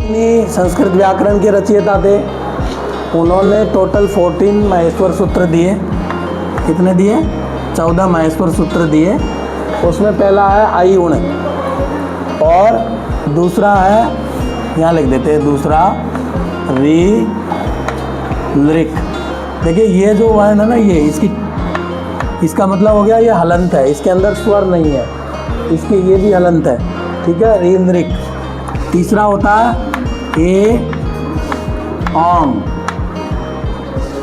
संस्कृत व्याकरण के रचयिता थे। उन्होंने टोटल 14 महेश्वर सूत्र दिए। कितने दिए? 14 महेश्वर सूत्र दिए। उसमें पहला है आई उण और दूसरा है, यहाँ लिख देते हैं, दूसरा री लृक। देखिए ये जो वर्ण है ना, ये इसका मतलब हो गया ये हलंत है, इसके अंदर स्वर नहीं है, इसके ये भी हलंत है, ठीक है, री लृक। तीसरा होता है ए ओंग।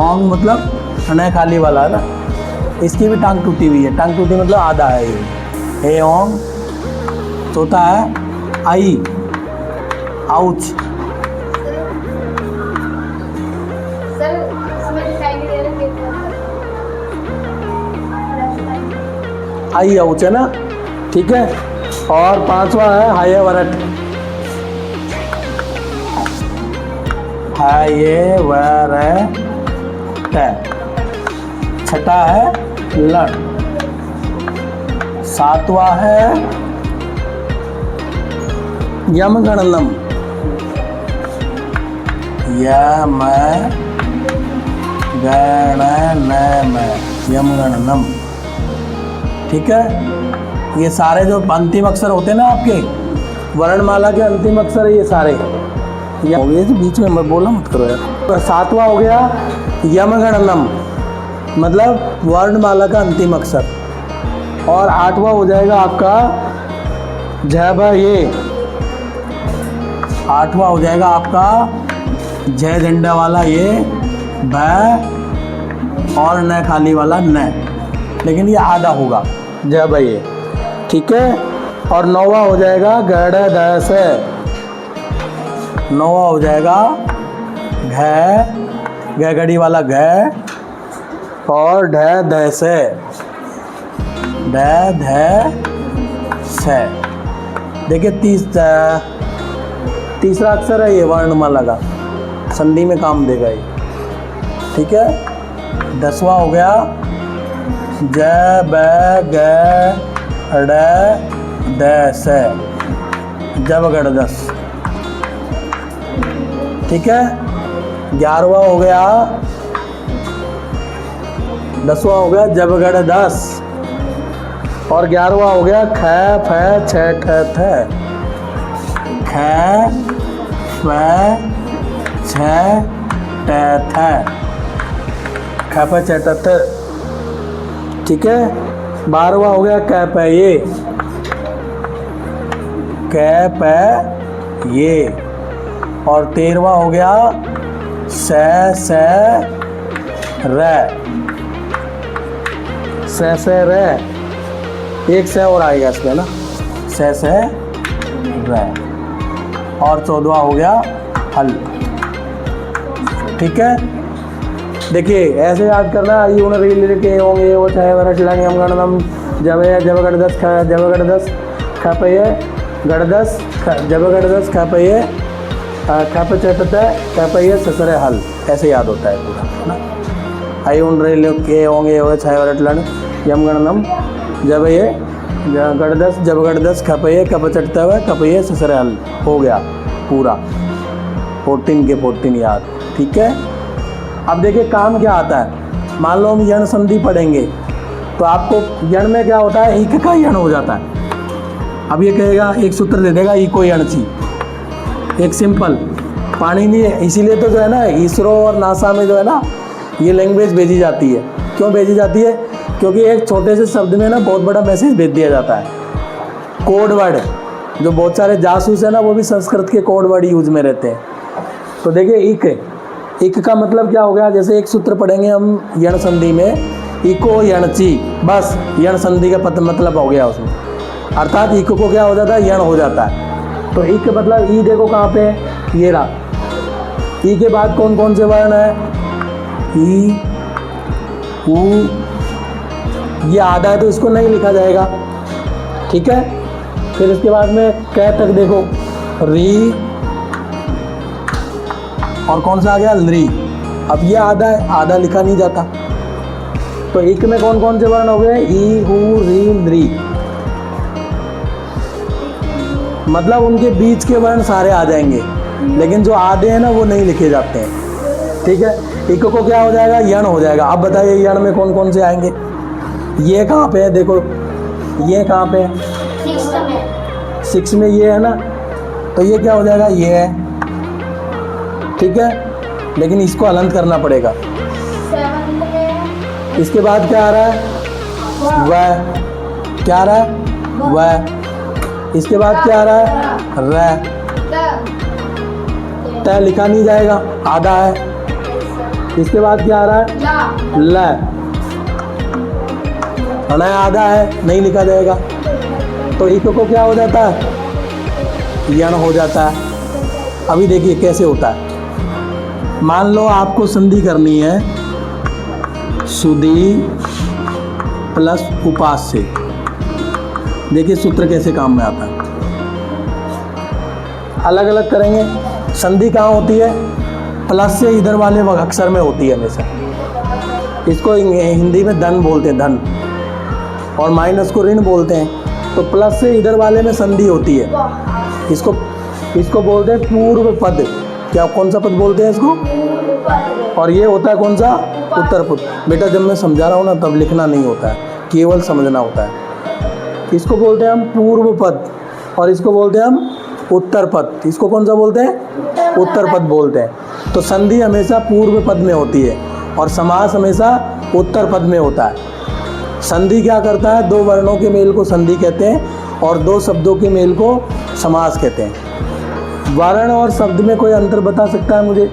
ओंग मतलब न खाली वाला है ना, इसकी भी टांग टूटी हुई है। टांग टूटी मतलब आधा है ये। ए ओंग। चौथा है आई आउच। आई आउच है ना, ठीक है। और पांचवा है हाय वरट। हाय वरट। छठा है लड़। सातवां है यम गणनम। यम गणनम, यम गणनम, ठीक है। ये सारे जो अंतिम अक्षर होते हैं ना आपके वर्णमाला के अंतिम अक्षर है ये सारे। हो गए तो बीच में मैं बोला मत करो यार। सातवां हो गया यम गणनम, मतलब वर्णमाला का अंतिम अक्षर। और आठवां हो जाएगा आपका जय भ ये। आठवां हो जाएगा आपका जय झंडा वाला ये भ और न खाली वाला न, लेकिन ये आधा होगा जय भ ये, ठीक है। और नौवां हो जाएगा गढ़ ध से। नौवां हो जाएगा घ घड़ी वाला घ और ढ ध से। ढ ध से। देखिए तीसरा अक्षर है ये वर्णमाला का, संधि में काम देगा ये, ठीक है। 10वां हो गया ज ब ग ड द से, जब गढ़ 10, ठीक है। 11वां हो गया 10वां हो गया जब गढ़ 10। और 11वां हो गया ख फ छ ठ थ। ख फ छ ट थ। ख फ छ ट थ, ठीक है। 12वां हो गया क प ये। क प ये। और 13वां हो गया स र। स र। एक से और आएगा इसमें ना, स र। और 14वां हो गया हल, ठीक है। देखिए ऐसे याद करना। आई उन रील के होंगे वो चाहे वरट लांग हम गणनम जब गढ़ 10 जब गढ़ 10 ख पे ये गढ़ 10 जब गढ़ 10 ख पे ये ख पे चटता है ख पे ये ससरे हल, ऐसे याद होता है पूरा, है ना। आई उन रील के होंगे वो चाहे वरट लांग यम गणनम जब ये गढ़ 10 जब गढ़ 10 ख पे ये कप चटता हुआ ख पे ये ससरे हल, हो गया पूरा 14 के 14 याद, ठीक है। अब देखिए काम क्या आता है। मान लो हम यण संधि पढ़ेंगे तो आपको यण में क्या होता है, इक का यण हो जाता है। अब ये कहेगा एक सूत्र दे देगा इको यण ची, एक सिंपल पानी नहीं है। इसीलिए तो जो है ना इसरो और नासा में जो है ना ये लैंग्वेज भेजी जाती है। क्यों भेजी जाती है? क्योंकि एक छोटे से शब्द में ना बहुत बड़ा मैसेज भेज दिया जाता है। कोड वर्ड, जो बहुत सारे जासूस है ना वो भी संस्कृत के कोड वर्ड यूज में रहते हैं। तो देखिए इक का मतलब क्या हो गया, जैसे एक सूत्र पढ़ेंगे हम यण संधि में इको यणची, बस यण संधि का मतलब हो गया उसमें, अर्थात इको को क्या हो जाता है, यण हो जाता है। तो इक मतलब ई देखो कहाँ पे है, ये रहा। ई के बाद कौन कौन से वर्ण है, ई ऊ, ये आधा है तो इसको नहीं लिखा जाएगा, ठीक है। फिर इसके बाद में कै तक देखो री, और कौन सा आ गया लरी। अब ये आधा है, आधा लिखा नहीं जाता। तो इक में कौन कौन से वर्ण हो गए, ई हु री लरी, मतलब उनके बीच के वर्ण सारे आ जाएंगे। लेकिन जो आधे हैं ना वो नहीं लिखे जाते हैं। ठीक है, इको को क्या हो जाएगा, यण हो जाएगा। अब बताइए यण में कौन कौन से आएंगे। ये कहाँ पे है, देखो ये कहाँ पे है, 6 में ये है ना, तो ये क्या हो जाएगा, ये है। ठीक है, लेकिन इसको हलंत करना पड़ेगा। इसके बाद क्या आ रहा है, वह। क्या आ रहा है, वह। इसके बाद क्या आ रहा है, र। त लिखा नहीं जाएगा, आधा है। इसके बाद क्या आ रहा है, ल। है आधा है, नहीं लिखा जाएगा। तो इको को क्या हो जाता है, यण हो जाता है। अभी देखिए कैसे होता है। मान लो आपको संधि करनी है सुधि प्लस उपास से। देखिए सूत्र कैसे काम में आता है। अलग अलग करेंगे। संधि कहाँ होती है, प्लस से इधर वाले अक्षर में होती है हमेशा। इसको हिंदी में धन बोलते हैं, धन, और माइनस को ऋण बोलते हैं। तो प्लस से इधर वाले में संधि होती है। इसको बोलते हैं पूर्व पद। क्या, कौन सा पद बोलते हैं इसको, और ये होता है कौन सा, उत्तर पद। बेटा जब मैं समझा रहा हूँ ना तब लिखना नहीं होता है, केवल समझना होता है। इसको बोलते हैं हम पूर्व पद, और इसको बोलते हैं हम उत्तर पद। इसको कौन सा बोलते हैं, उत्तर पद बोलते हैं। तो संधि हमेशा पूर्व पद में होती है और समास हमेशा उत्तर पद में होता है। संधि क्या करता है, 2 वर्णों के मेल को संधि कहते हैं और 2 शब्दों के मेल को समास कहते हैं। वर्ण और शब्द में कोई अंतर बता सकता है मुझे,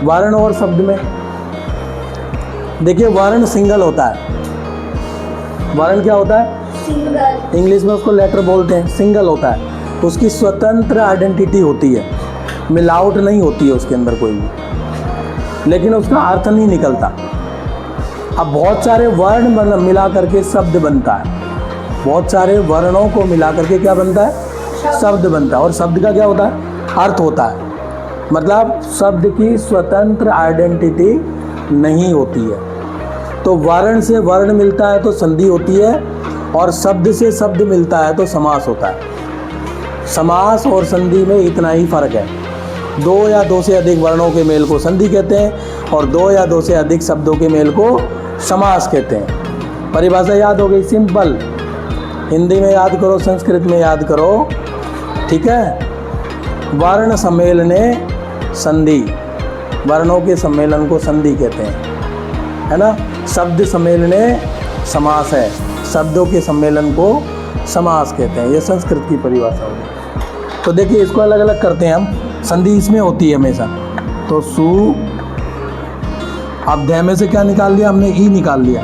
वर्ण और शब्द में? देखिए वर्ण सिंगल होता है। वर्ण क्या होता है, सिंगल। इंग्लिश में उसको लेटर बोलते हैं, सिंगल होता है। उसकी स्वतंत्र आइडेंटिटी होती है, मिलावट नहीं होती है उसके अंदर कोई भी, लेकिन उसका अर्थ नहीं निकलता। अब बहुत सारे वर्ण मिला करके शब्द बनता है, बहुत सारे वर्णों को मिला करके क्या बनता है, शब्द बनता है। और शब्द का क्या होता है, अर्थ होता है। मतलब शब्द की स्वतंत्र आइडेंटिटी नहीं होती है। तो वर्ण से वर्ण मिलता है तो संधि होती है, और शब्द से शब्द मिलता है तो समास होता है। समास और संधि में इतना ही फर्क है। 2 या 2 से अधिक वर्णों के मेल को संधि कहते हैं और 2 या 2 से अधिक शब्दों के मेल को समास कहते हैं। परिभाषा याद हो गई, सिंपल। हिंदी में याद करो, संस्कृत में याद करो, ठीक है। वर्ण सम्मेलने संधि, वर्णों के सम्मेलन को संधि कहते हैं, है ना। शब्द सम्मेलने समास है, शब्दों के सम्मेलन को समास कहते हैं। ये संस्कृत की परिभाषा होगी। तो देखिए इसको अलग अलग करते हैं हम। संधि इसमें होती है हमेशा। तो सु, अब ध में से क्या निकाल लिया हमने, ई निकाल लिया।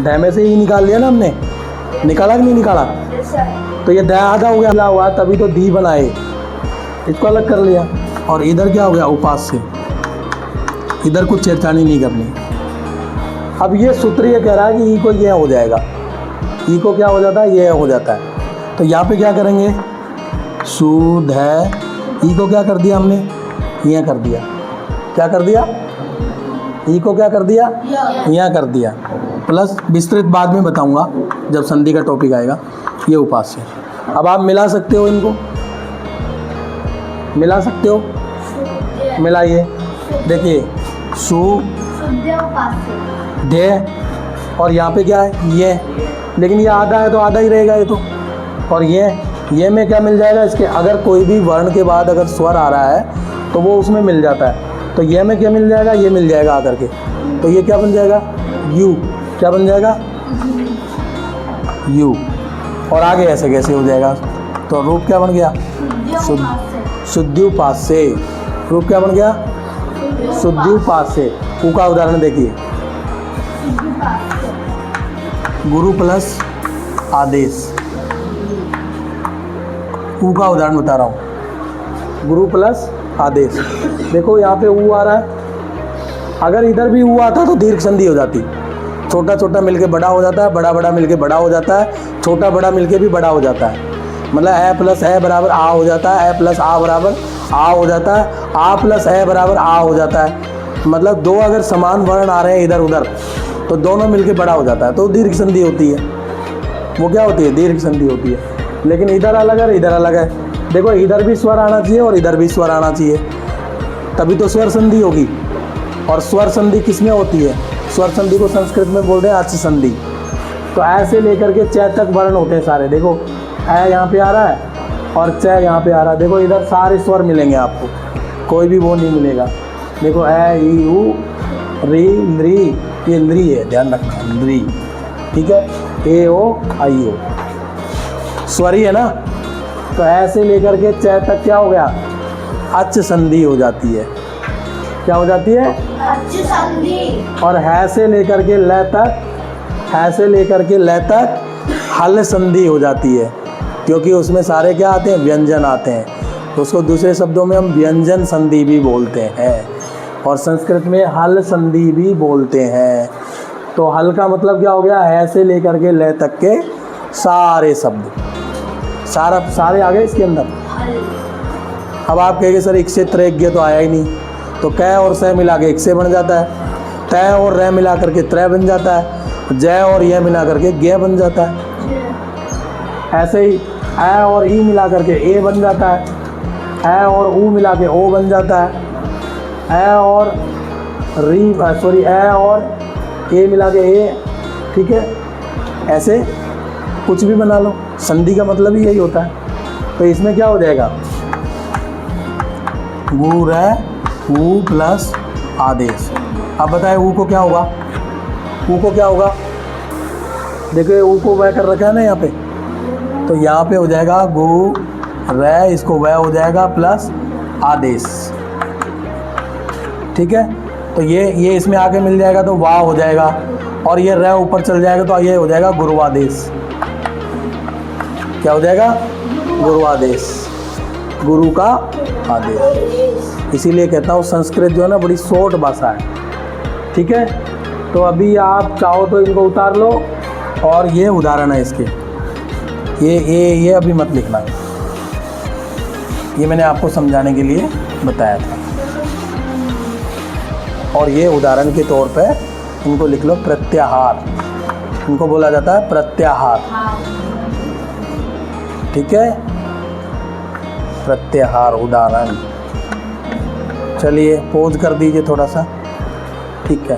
ध में से ई निकाल लिया ना हमने, निकाला कि नहीं निकाला? तो ये द आधा हो गया हुआ, तभी तो दी बनाए, इसको अलग कर लिया। और इधर क्या हो गया, उपास से। इधर कुछ छेड़छाड़ी नहीं करनी। अब ये सूत्र ये कह रहा है कि ई को ये हो जाएगा, ई को क्या हो जाता है, ये हो जाता है। तो यहाँ पे क्या करेंगे, सुध है, ई को क्या कर दिया हमने, ये कर दिया। क्या कर दिया, ई को क्या कर दिया, यहाँ कर दिया। प्लस विस्तृत बाद में बताऊंगा जब संधि का टॉपिक आएगा। ये उपास है। अब आप मिला सकते हो, इनको मिला सकते हो, मिलाइए। देखिए सु दे, और यहाँ पे क्या है, ये, लेकिन ये आधा है तो आधा ही रहेगा ये तो। और ये में क्या मिल जाएगा इसके, अगर कोई भी वर्ण के बाद अगर स्वर आ रहा है तो वो उसमें मिल जाता है। तो ये में क्या मिल जाएगा, ये मिल जाएगा आकर के। तो ये क्या बन जाएगा, यू। क्या बन जाएगा, यू। और आगे ऐसे कैसे हो जाएगा, तो रूप क्या बन गया, शुद्ध्युपास से। रूप क्या बन गया, शुद्ध्युपास से। ऊ का उदाहरण देखिए, गुरु प्लस आदेश। ऊ का उदाहरण बता रहा हूँ, गुरु प्लस आदेश। देखो यहाँ पे ऊ आ रहा है, अगर इधर भी ऊ आता तो दीर्घ संधि हो जाती। छोटा छोटा मिलके बड़ा हो जाता है, बड़ा बड़ा मिलके बड़ा हो जाता है, छोटा बड़ा मिलके भी बड़ा हो जाता है। मतलब ए प्लस ए बराबर आ हो जाता है, ए प्लस आ बराबर आ हो जाता है, आ प्लस ए बराबर आ हो जाता है। मतलब 2 अगर समान वर्ण आ रहे हैं इधर उधर तो दोनों मिलके बड़ा हो जाता है, तो दीर्घ संधि होती है। वो क्या होती है, दीर्घ संधि होती है। लेकिन इधर अलग है, इधर अलग है। देखो इधर भी स्वर आना चाहिए और इधर भी स्वर आना चाहिए, तभी तो स्वर संधि होगी। और स्वर संधि किसमें होती है? स्वर संधि को संस्कृत में बोलते हैं अच संधि। तो ऐसे लेकर के च तक वर्ण होते हैं सारे। देखो ऐ यहाँ पे आ रहा है और च यहाँ पे आ रहा है। देखो इधर सारे स्वर मिलेंगे आपको, कोई भी वो नहीं मिलेगा। देखो ऐ ई उ री नृ, ये नृ है, ध्यान रखना नृ, ठीक है। ए ओ आई ओ स्वरी है ना। तो ऐसे लेकर के च तक क्या हो गया? अच संधि हो जाती है। क्या हो जाती है? अच संधि। और है से लेकर के ल तक, है से लेकर के ल तक हल संधि हो जाती है, क्योंकि उसमें सारे क्या आते हैं? व्यंजन आते हैं। तो उसको दूसरे शब्दों में हम व्यंजन संधि भी बोलते हैं और संस्कृत में हल संधि भी बोलते हैं। तो हल का मतलब क्या हो गया? है से लेकर के ल तक के सारे शब्द, सारे आ गए इसके अंदर। अब आप कहेंगे सर एक से त्रैज्ञ तो आया ही नहीं, तो क और स मिला के एक से बन जाता है, त और र मिला करके त्रय बन जाता है, ज और य मिला करके ज्ञ बन जाता है। ऐसे ही ऐ और ई मिला करके ए बन जाता है, ऐ और ऊ मिला के ओ बन जाता है, ऐ और ऐ और ए मिला के ए, ठीक है। ऐसे कुछ भी बना लो, संधि का मतलब ही यही होता है। तो इसमें क्या हो जाएगा? गु र ऊ प्लस आदेश। अब बताए ऊ को क्या होगा? ऊ को क्या होगा? देखो ऊ को वह कर रखा है ना यहाँ पे, तो यहाँ पे हो जाएगा गु र, इसको वह हो जाएगा प्लस आदेश, ठीक है। तो ये इसमें आके मिल जाएगा तो वाह हो जाएगा, और ये र ऊपर चल जाएगा तो ये हो जाएगा गुरुआदेश। क्या हो जाएगा? गुरुआदेश, गुरु का आदेश। इसीलिए कहता हूँ संस्कृत जो है ना बड़ी शॉर्ट भाषा है, ठीक है। तो अभी आप चाहो तो इनको उतार लो, और ये उदाहरण है इसके, ये अभी मत लिखना, ये मैंने आपको समझाने के लिए बताया था। और ये उदाहरण के तौर पे इनको लिख लो प्रत्याहार, इनको बोला जाता है प्रत्याहार, ठीक है। प्रत्याहार उदाहरण। चलिए पॉज कर दीजिए थोड़ा सा, ठीक है।